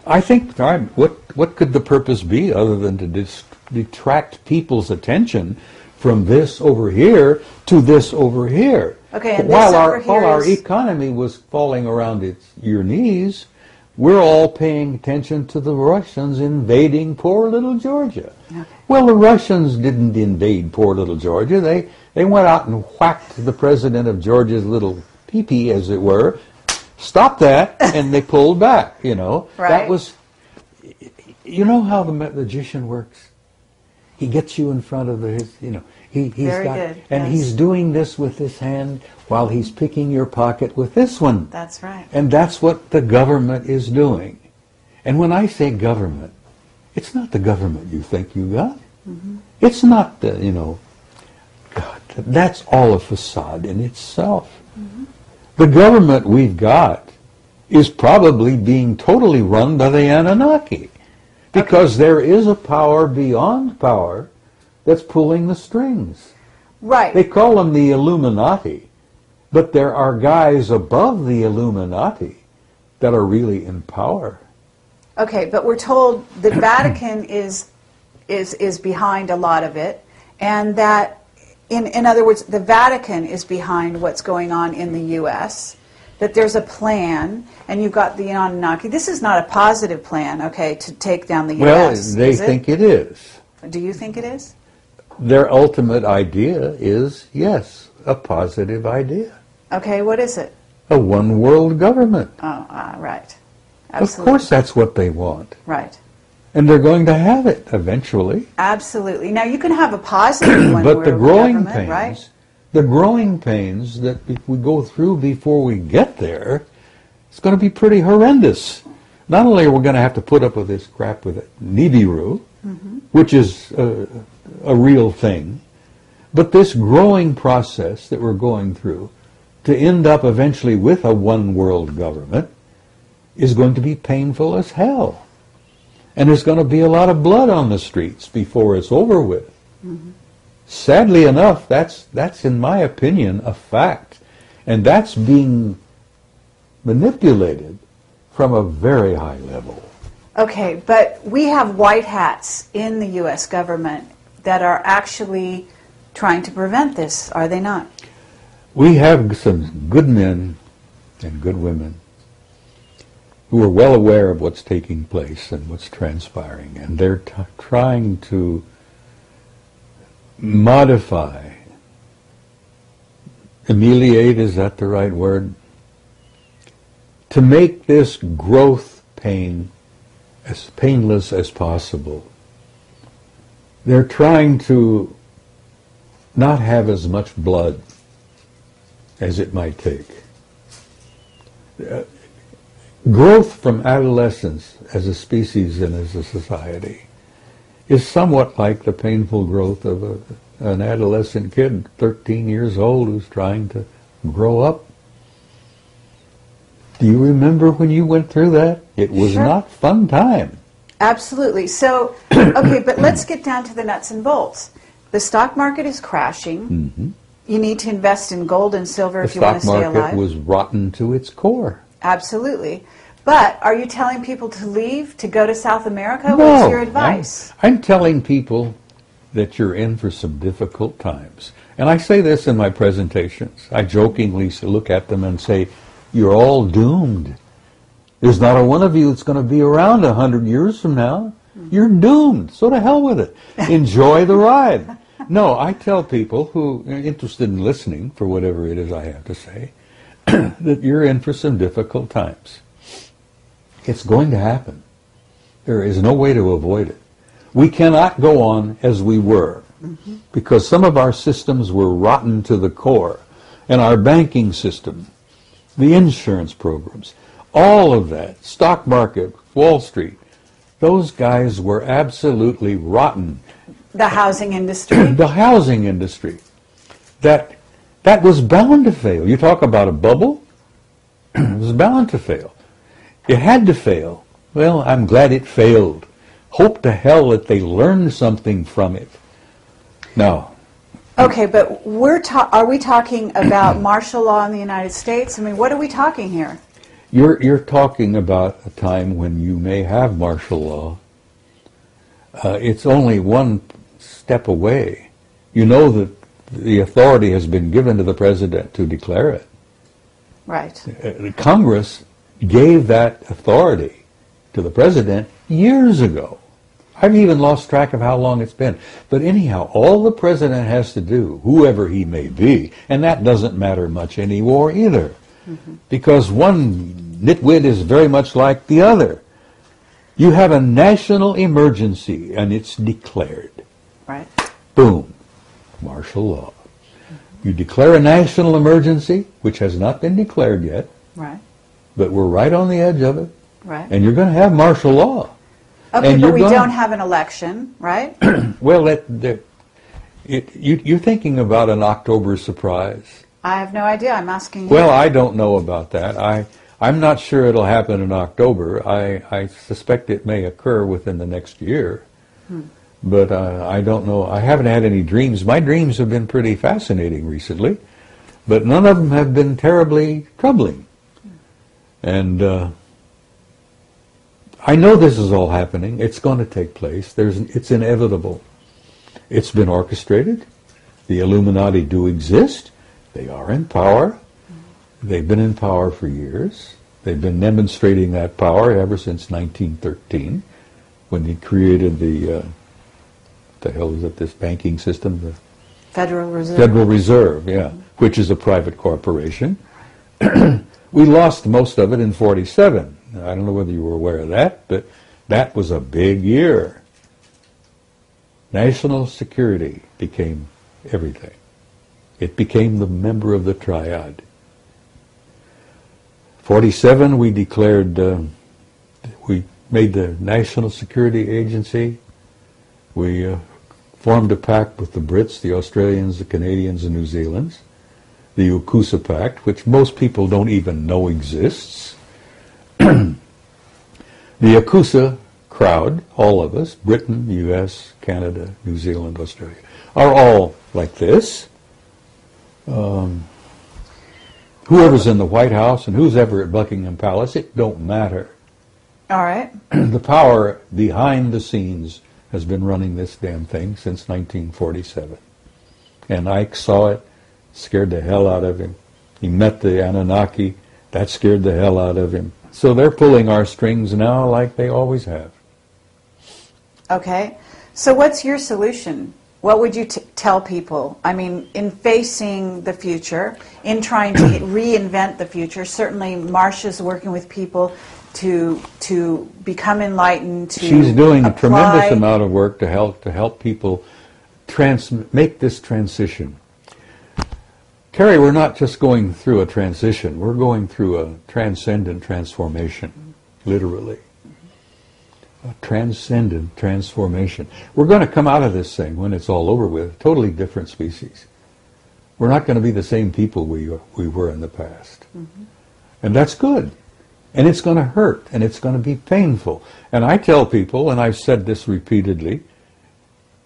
I think what could the purpose be other than to detract people's attention from this over here to this over here? Okay, and while our economy was falling around your knees, we're all paying attention to the Russians invading poor little Georgia. Okay. Well, the Russians didn't invade poor little Georgia. They went out and whacked the president of Georgia's little pee-pee, as it were, stopped that, and they pulled back, you know. Right. That was, you know how the magician works? He gets you in front of his, you know, he's he's doing this with this hand while he's picking your pocket with this one. That's right. And that's what the government is doing. And when I say government, it's not the government you think you got. Mm-hmm. It's not the, you know, God, that's all a facade in itself. Mm-hmm. The government we've got is probably being totally run by the Anunnaki. Because there is a power beyond power that's pulling the strings. Right. They call them the Illuminati, but there are guys above the Illuminati that are really in power. Okay, but we're told the Vatican is behind a lot of it, and that, in other words, the Vatican is behind what's going on in the U.S., that there's a plan, and you've got the Anunnaki. This is not a positive plan, okay, to take down the U.S. Well, they think it is. Do you think it is? Their ultimate idea is, yes, a positive idea. Okay, what is it? A one-world government. Oh, right. Absolutely. Of course that's what they want. Right. And they're going to have it eventually. Absolutely. Now, you can have a positive one, but the growing pains, right? The growing pains that we go through before we get there, it's going to be pretty horrendous. Not only are we going to have to put up with this crap with Nibiru, mm-hmm. which is a real thing, but this growing process that we're going through to end up eventually with a one-world government is going to be painful as hell. And there's going to be a lot of blood on the streets before it's over with. Mm-hmm. Sadly enough, that's in my opinion a fact, and that's being manipulated from a very high level. Okay, but we have white hats in the U.S. government that are actually trying to prevent this, are they not? We have some good men and good women who are well aware of what's taking place and what's transpiring, and they're trying to modify, ameliorate, is that the right word? To make this growth pain as painless as possible. They're trying to not have as much blood as it might take. Growth from adolescence as a species and as a society is somewhat like the painful growth of an adolescent kid, 13 years old, who's trying to grow up. Do you remember when you went through that? It was Sure. not fun time. Absolutely. So, okay, but let's get down to the nuts and bolts. The stock market is crashing. Mm-hmm. You need to invest in gold and silver if you want to stay alive. The stock market was rotten to its core. Absolutely. But are you telling people to leave, to go to South America? What's your advice? I'm telling people that you're in for some difficult times. And I say this in my presentations. I jokingly look at them and say, you're all doomed. There's not a one of you that's going to be around 100 years from now. You're doomed. So to hell with it. Enjoy the ride. No, I tell people who are interested in listening for whatever it is I have to say, that you're in for some difficult times. It's going to happen. There is no way to avoid it. We cannot go on as we were, mm-hmm. because some of our systems were rotten to the core, and our banking system, the insurance programs, all of that, stock market, Wall Street, those guys were absolutely rotten. The housing industry? The housing industry. That was bound to fail. You talk about a bubble, it was bound to fail. It had to fail. Well, I'm glad it failed. Hope to hell that they learned something from it. Now. Okay, but are we talking about martial law in the United States? I mean, what are we talking here? You're talking about a time when you may have martial law. It's only one step away. You know that the authority has been given to the president to declare it. Right. Congress gave that authority to the president years ago. I've even lost track of how long it's been. But anyhow, all the president has to do, whoever he may be, and that doesn't matter much anymore either, because one nitwit is very much like the other. You have a national emergency, and it's declared. Right. Boom. Martial law. You declare a national emergency, which has not been declared yet, Right. but we're right on the edge of it, Right. and you're going to have martial law. Okay, and but we don't have an election, right? Well, you're thinking about an October surprise. I have no idea. I'm asking you. Well, I don't know about that. I'm not sure it'll happen in October. I suspect it may occur within the next year. But I don't know. I haven't had any dreams. My dreams have been pretty fascinating recently, but none of them have been terribly troubling. And I know this is all happening. It's going to take place. It's inevitable. It's been orchestrated. The Illuminati do exist. They are in power. They've been in power for years. They've been demonstrating that power ever since 1913, when they created this banking system? The Federal Reserve. Federal Reserve, yeah, which is a private corporation. We lost most of it in 47. I don't know whether you were aware of that, but that was a big year. National security became everything. It became the member of the triad. 47, we declared, we made the National Security Agency. We formed a pact with the Brits, the Australians, the Canadians, and New Zealanders. The UKUSA Pact, which most people don't even know exists. The UKUSA crowd, all of us, Britain, US, Canada, New Zealand, Australia, are all like this. Whoever's in the White House and who's ever at Buckingham Palace, it don't matter. All right. The power behind the scenes has been running this damn thing since 1947. And Ike saw it, scared the hell out of him. He met the Anunnaki, that scared the hell out of him. So they're pulling our strings now like they always have. Okay. So what's your solution? What would you tell people? I mean, in facing the future, in trying to reinvent the future, certainly Marcia's working with people to become enlightened, to She's doing apply. a tremendous amount of work to help people make this transition. Terry, we're not just going through a transition, we're going through a transcendent transformation, literally. A transcendent transformation. We're going to come out of this thing when it's all over with, totally different species. We're not going to be the same people we were in the past. And that's good. And it's going to hurt, and it's going to be painful. And I tell people, and I've said this repeatedly,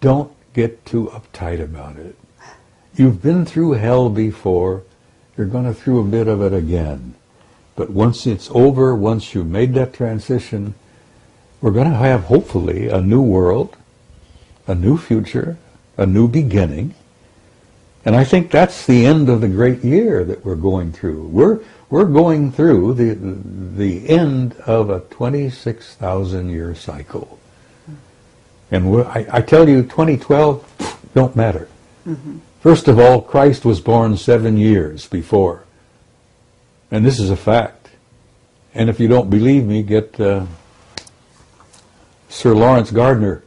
don't get too uptight about it. You've been through hell before, you're going to through a bit of it again. But once it's over, once you've made that transition, we're going to have, hopefully, a new world, a new future, a new beginning. And I think that's the end of the great year that we're going through. We're going through the end of a 26,000-year cycle. And I tell you, 2012 don't matter. First of all, Christ was born 7 years before. And this is a fact. And if you don't believe me, get Sir Lawrence Gardner,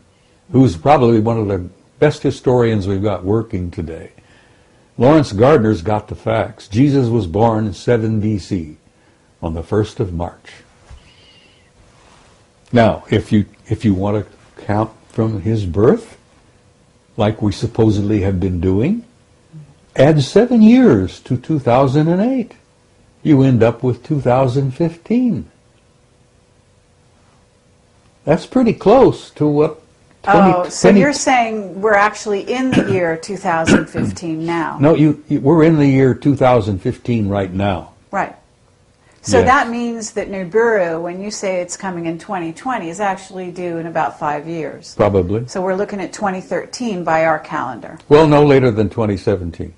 who's probably one of the best historians we've got working today. Lawrence Gardner's got the facts. Jesus was born in 7 BC on the 1st of March. Now, if you want to count from his birth, like we supposedly have been doing, add 7 years to 2008. You end up with 2015. That's pretty close to what 20... so you're saying we're actually in the year 2015 now? No, we're in the year 2015 right now. Right. So Yes. that means that Nibiru, when you say it's coming in 2020, is actually due in about 5 years. Probably. So we're looking at 2013 by our calendar. Well, no later than 2017.